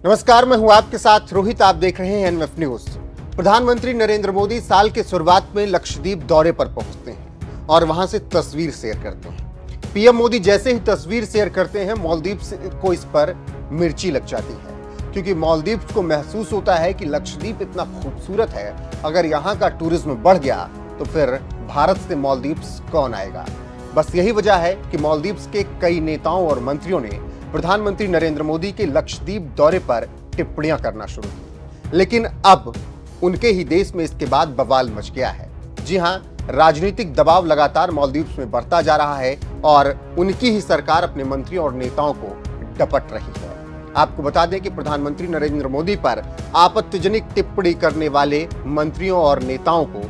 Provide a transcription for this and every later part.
नमस्कार, मैं हूं आपके साथ रोहित। आप देख रहे हैं एनएफ न्यूज। प्रधानमंत्री नरेंद्र मोदी साल के शुरुआत में लक्षद्वीप दौरे पर पहुंचते हैं और वहां से तस्वीर शेयर करते हैं। पीएम मोदी जैसे ही तस्वीर शेयर करते हैं, मालदीव को इस पर मिर्ची लग जाती है, क्योंकि मालदीव को महसूस होता है कि लक्षद्वीप इतना खूबसूरत है, अगर यहाँ का टूरिज्म बढ़ गया तो फिर भारत से मालदीव कौन आएगा। बस यही वजह है कि मालदीव के कई नेताओं और मंत्रियों ने प्रधानमंत्री नरेंद्र मोदी के लक्षद्वीप दौरे पर टिप्पणियां करना शुरू की। लेकिन अब उनके ही देश में इसके बाद बवाल मच गया है। जी हां, राजनीतिक दबाव लगातार मालदीव में बढ़ता जा रहा है और उनकी ही सरकार अपने मंत्रियों और नेताओं को डपट रही है। आपको बता दें कि प्रधानमंत्री नरेंद्र मोदी पर आपत्तिजनक टिप्पणी करने वाले मंत्रियों और नेताओं को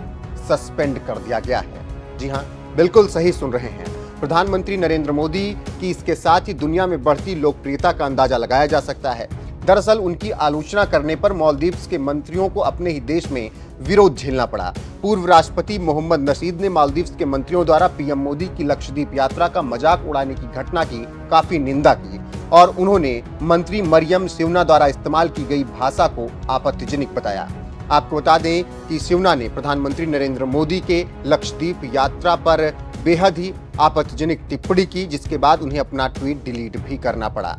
सस्पेंड कर दिया गया है। जी हां, बिल्कुल सही सुन रहे हैं। प्रधानमंत्री नरेंद्र मोदी की इसके साथ ही दुनिया में बढ़ती लोकप्रियता का अंदाजा लगाया जा सकता है। दरअसल उनकी आलोचना करने पर मालदीव के मंत्रियों को अपने ही देश में विरोध झेलना पड़ा। पूर्व राष्ट्रपति मोहम्मद नशीद ने मालदीव के मंत्रियों द्वारा पीएम मोदी की लक्षद्वीप यात्रा का मजाक उड़ाने की घटना की काफी निंदा की और उन्होंने मंत्री मरियम सिवना द्वारा इस्तेमाल की गई भाषा को आपत्तिजनक बताया। आपको बता दें कि सिवना ने प्रधानमंत्री नरेंद्र मोदी के लक्षद्वीप यात्रा पर बेहद ही आपत्तिजनक टिप्पणी की, जिसके बाद उन्हें अपना ट्वीट डिलीट भी करना पड़ा।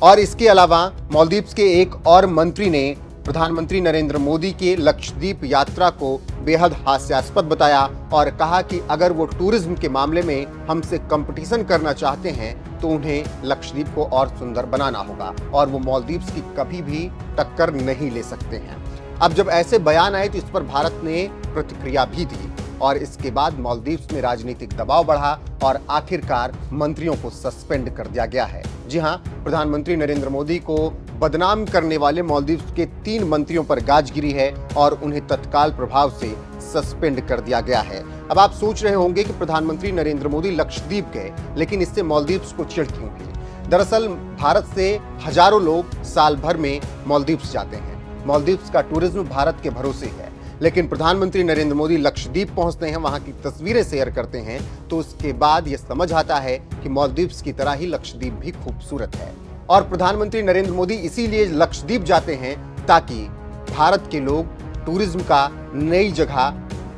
और इसके अलावा मालदीव के एक और मंत्री ने प्रधानमंत्री नरेंद्र मोदी के लक्षद्वीप यात्रा को बेहद हास्यास्पद बताया और कहा कि अगर वो टूरिज्म के मामले में हमसे कंपटीशन करना चाहते हैं तो उन्हें लक्षद्वीप को और सुंदर बनाना होगा और वो मालदीव की कभी भी टक्कर नहीं ले सकते हैं। अब जब ऐसे बयान आए तो इस पर भारत ने प्रतिक्रिया भी दी और इसके बाद मालदीव में राजनीतिक दबाव बढ़ा और आखिरकार मंत्रियों को सस्पेंड कर दिया गया है। जी हां, प्रधानमंत्री नरेंद्र मोदी को बदनाम करने वाले मालदीव के 3 मंत्रियों पर गाज गिरी है और उन्हें तत्काल प्रभाव से सस्पेंड कर दिया गया है। अब आप सोच रहे होंगे कि प्रधानमंत्री नरेंद्र मोदी लक्षद्वीप गए, लेकिन इससे मालदीव को चिढ़ क्यों हुई। दरअसल भारत से हजारों लोग साल भर में मालदीव जाते हैं। मालदीव का टूरिज्म भारत के भरोसे है, लेकिन प्रधानमंत्री नरेंद्र मोदी लक्षद्वीप पहुंचते हैं, वहां की तस्वीरें शेयर करते हैं, तो उसके बाद यह समझ आता है कि मालदीव की तरह ही लक्षद्वीप भी खूबसूरत है। और प्रधानमंत्री नरेंद्र मोदी इसीलिए लक्षद्वीप जाते हैं ताकि भारत के लोग टूरिज्म का नई जगह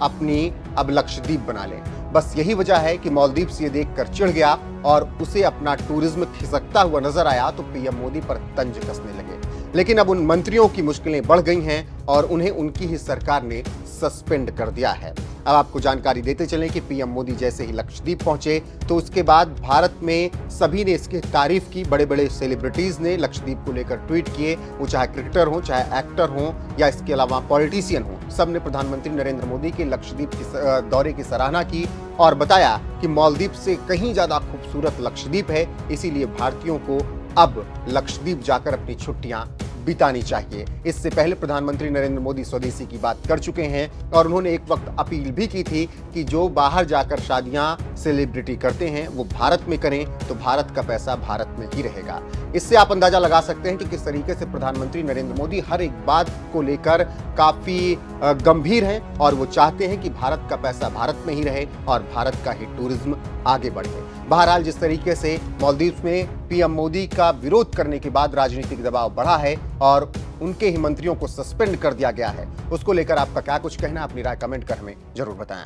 अपनी अब लक्षद्वीप बना लें। बस यही वजह है कि मालदीव ये देखकर चिढ़ गया और उसे अपना टूरिज्म खिसकता हुआ नजर आया तो पीएम मोदी पर तंज कसने लगे। लेकिन अब उन मंत्रियों की मुश्किलें बढ़ गई हैं और उन्हें उनकी ही सरकार ने सस्पेंड कर दिया है। अब आपको जानकारी देते चलें कि पीएम मोदी जैसे ही लक्षद्वीप पहुंचे तो उसके बाद भारत में सभी ने इसकी तारीफ की। बड़े बड़े सेलिब्रिटीज ने लक्षद्वीप को लेकर ट्वीट किए, वो चाहे क्रिकेटर हो, चाहे एक्टर हो या इसके अलावा पॉलिटिशियन हो, सब ने प्रधानमंत्री नरेंद्र मोदी के लक्षद्वीप की दौरे की सराहना की और बताया कि मालदीव से कहीं ज्यादा खूबसूरत लक्षद्वीप है, इसीलिए भारतीयों को अब लक्षद्वीप जाकर अपनी छुट्टियां बितानी चाहिए। इससे पहले प्रधानमंत्री नरेंद्र मोदी स्वदेशी की बात कर चुके हैं और उन्होंने एक वक्त अपील भी की थी कि जो बाहर जाकर शादियां सेलिब्रिटी करते हैं वो भारत में करें तो भारत का पैसा भारत में ही रहेगा। इससे आप अंदाजा लगा सकते हैं कि किस तरीके से प्रधानमंत्री नरेंद्र मोदी हर एक बात को लेकर काफी गंभीर हैं और वो चाहते हैं कि भारत का पैसा भारत में ही रहे और भारत का ही टूरिज्म आगे बढ़े। बहरहाल, जिस तरीके से मालदीव में पीएम मोदी का विरोध करने के बाद राजनीतिक दबाव बढ़ा है और उनके ही मंत्रियों को सस्पेंड कर दिया गया है, उसको लेकर आपका क्या कुछ कहना है, अपनी राय कमेंट कर हमें जरूर बताएं।